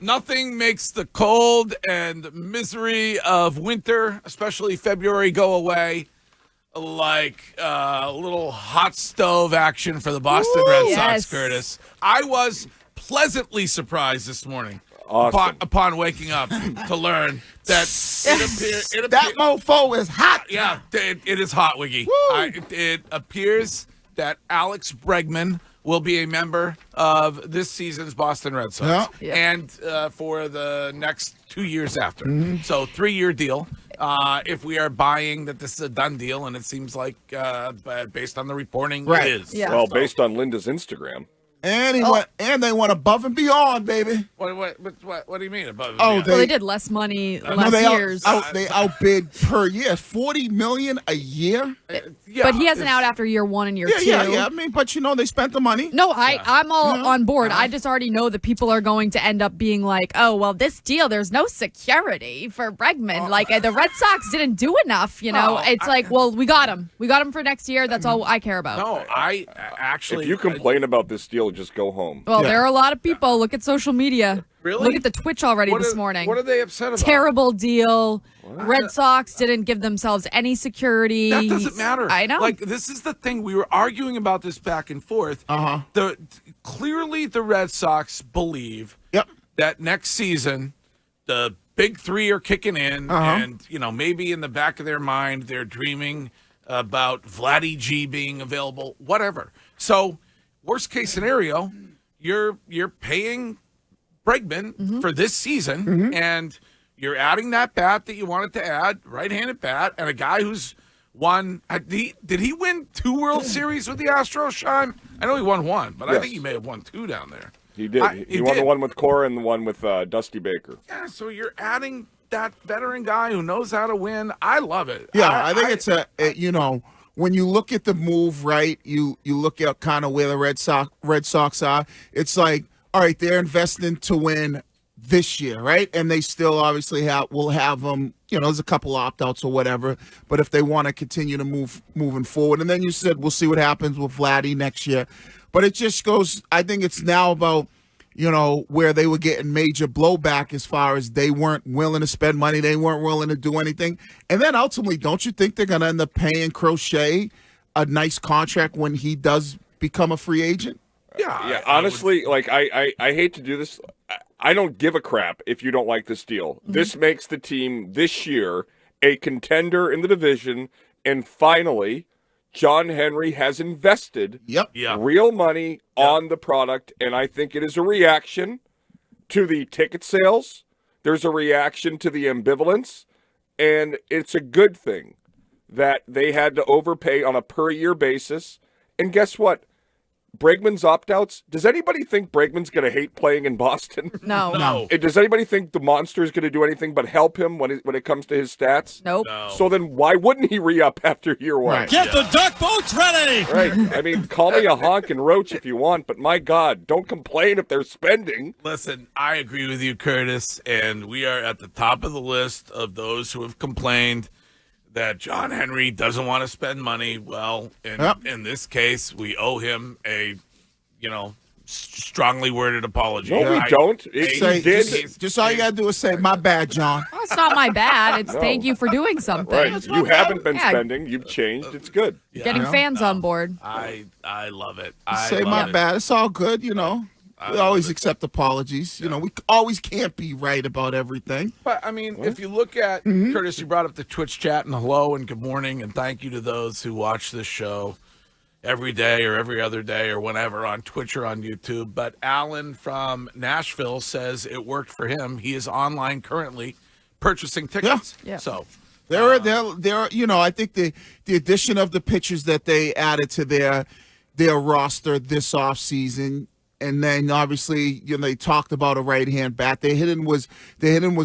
Nothing makes the cold and misery of winter, especially February, go away like a little hot stove action for the Boston Red Sox, Curtis. I was pleasantly surprised this morning upon waking up to learn that that mofo is hot. Yeah, it is hot, Wiggy. It appears that Alex Bregman will be a member of this season's Boston Red Sox and for the next 2 years after. So 3-year deal. If we are buying that this is a done deal, and it seems like based on the reporting, it is. Yeah. Well, based on Linda's Instagram. And they went above and beyond, baby. What do you mean above and Well, beyond? they did less money last years. They outbid per year, $40 million a year. But he hasn't out after year 1 and year 2. Yeah. I mean, but they spent the money. No, I'm all on board. I just already know that people are going to end up being like, oh, well, this deal, there's no security for Bregman. The Red Sox didn't do enough, It's we got him. We got him for next year. That's all I care about. No, I actually... If you complain about this deal, just go home. Well, there are a lot of people. Look at social media. Really? Look at the Twitch already this morning. What are they upset about? Terrible deal. What? Red Sox didn't give themselves any security. That doesn't matter. I know. This is the thing. We were arguing about this back and forth. Clearly, the Red Sox believe that next season, the big three are kicking in, and maybe in the back of their mind, they're dreaming about Vladdy G being available, whatever. So, worst case scenario, you're paying Bregman for this season, and you're adding that bat that you wanted to add, right-handed bat, and a guy who's won. Did he win 2 World Series with the Astros, Sean? I know he won 1, but I think he may have won 2 down there. He did. He won the one with Cora and the one with Dusty Baker. Yeah, so you're adding that veteran guy who knows how to win. I love it. Yeah, I think it's when you look at the move, right, you look at kind of where the Red Sox are, it's like, all right, they're investing to win this year, right? And they still obviously will have them, there's a couple opt-outs or whatever, but if they want to continue to moving forward. And then you said we'll see what happens with Vladdy next year. But it just goes, I think it's now about, where they were getting major blowback as far as they weren't willing to spend money, they weren't willing to do anything. And then ultimately, don't you think they're going to end up paying Crochet a nice contract when he does become a free agent? Yeah. Honestly, I hate to do this. I don't give a crap if you don't like this deal. This makes the team this year a contender in the division, and finally, John Henry has invested real money on the product, and I think it is a reaction to the ticket sales. There's a reaction to the ambivalence, and it's a good thing that they had to overpay on a per-year basis. And guess what? Bregman's opt-outs, does anybody think Bregman's going to hate playing in Boston? No. Does anybody think the Monster is going to do anything but help him when it comes to his stats? Nope. No. So then why wouldn't he re-up after year 1? Right. Get the duck boats ready! Right. I mean, call me a honk and roach if you want, but my God, don't complain if they're spending. Listen, I agree with you, Curtis, and we are at the top of the list of those who have complained that John Henry doesn't want to spend money. Well, in this case, we owe him a, strongly worded apology. No, we don't. Just all you got to do is say, my bad, John. Well, it's not my bad. It's thank you for doing something. Right. You haven't been spending. You've changed. It's good. Getting fans on board. I love it. Say my bad. It's all good, We always accept apologies. We always can't be right about everything. But, I mean, if you look at, Curtis, you brought up the Twitch chat, and hello and good morning, and thank you to those who watch this show every day or every other day or whenever on Twitch or on YouTube. But Alan from Nashville says it worked for him. He is online currently purchasing tickets. Yeah. So there are I think the addition of the pitchers that they added to their roster this offseason. And then obviously, they talked about a right-hand bat. Their hitting was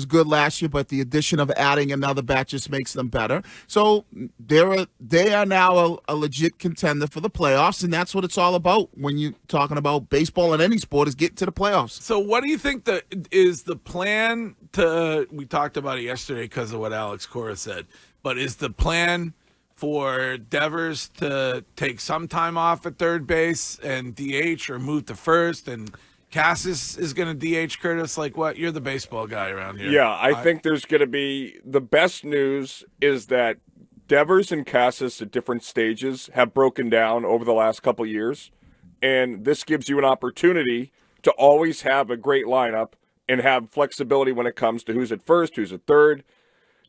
good last year, but the addition of adding another bat just makes them better. So they are now a legit contender for the playoffs, and that's what it's all about when you're talking about baseball and any sport is getting to the playoffs. So what do you think is the plan to? We talked about it yesterday because of what Alex Cora said, but is the plan for Devers to take some time off at third base and DH or move to first and Cassis is going to DH Curtis. Like what? You're the baseball guy around here. Yeah, I think there's going to be the best news is that Devers and Cassis at different stages have broken down over the last couple years, and this gives you an opportunity to always have a great lineup and have flexibility when it comes to who's at first, who's at third.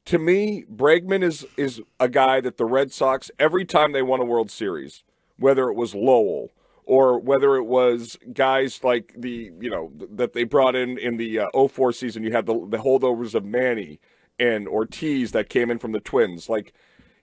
To me, Bregman is a guy that the Red Sox, every time they won a World Series, whether it was Lowell or whether it was guys like that they brought in the 04 season, you had the holdovers of Manny and Ortiz that came in from the Twins. Like,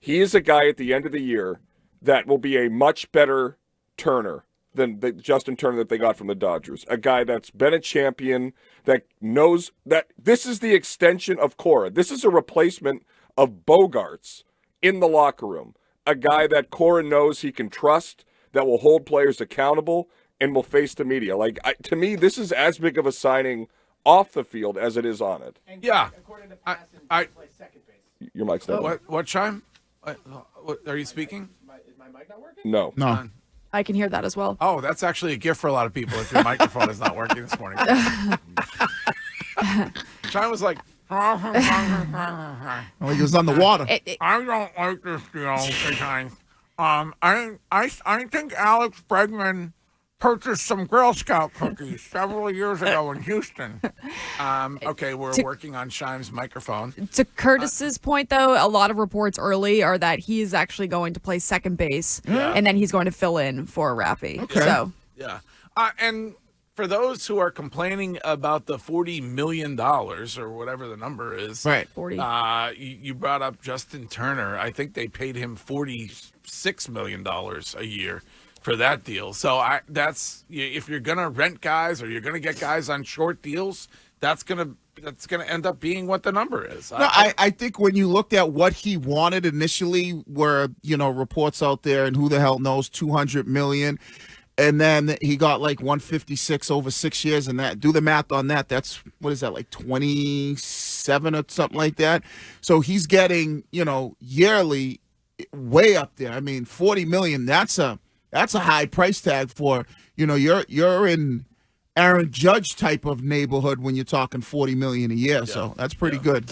he is a guy at the end of the year that will be a much better Turner than the Justin Turner that they got from the Dodgers. A guy that's been a champion, that knows that this is the extension of Cora. This is a replacement of Bogarts in the locker room. A guy that Cora knows he can trust, that will hold players accountable, and will face the media. Like, to me, this is as big of a signing off the field as it is on it. Yeah. According to Passon, he plays second base. Your mic's not working. What chime? What, are you speaking? Is my mic not working? No. I can hear that as well. Oh, that's actually a gift for a lot of people if your microphone is not working this morning. Chime was like, Oh, he was on the water. I don't like this deal sometimes. I think Alex Bregman purchased some Girl Scout cookies several years ago in Houston. Okay, we're working on Shime's microphone. To Curtis's point, though, a lot of reports early are that he's actually going to play second base, and then he's going to fill in for Raffy. Okay. So, yeah. And for those who are complaining about the $40 million or whatever the number is, Right. 40. You brought up Justin Turner. I think they paid him $46 million a year for that deal. So that's if you're gonna rent guys or you're gonna get guys on short deals, that's gonna end up being what the number is. No, I think when you looked at what he wanted initially, were reports out there, and who the hell knows, $200 million, and then he got like 156 over 6 years, and that, do the math on that. That's, what is that, like 27 or something like that. So he's getting yearly way up there. I mean, $40 million. That's a high price tag for, you're in Aaron Judge type of neighborhood when you're talking $40 million a year. So that's pretty good.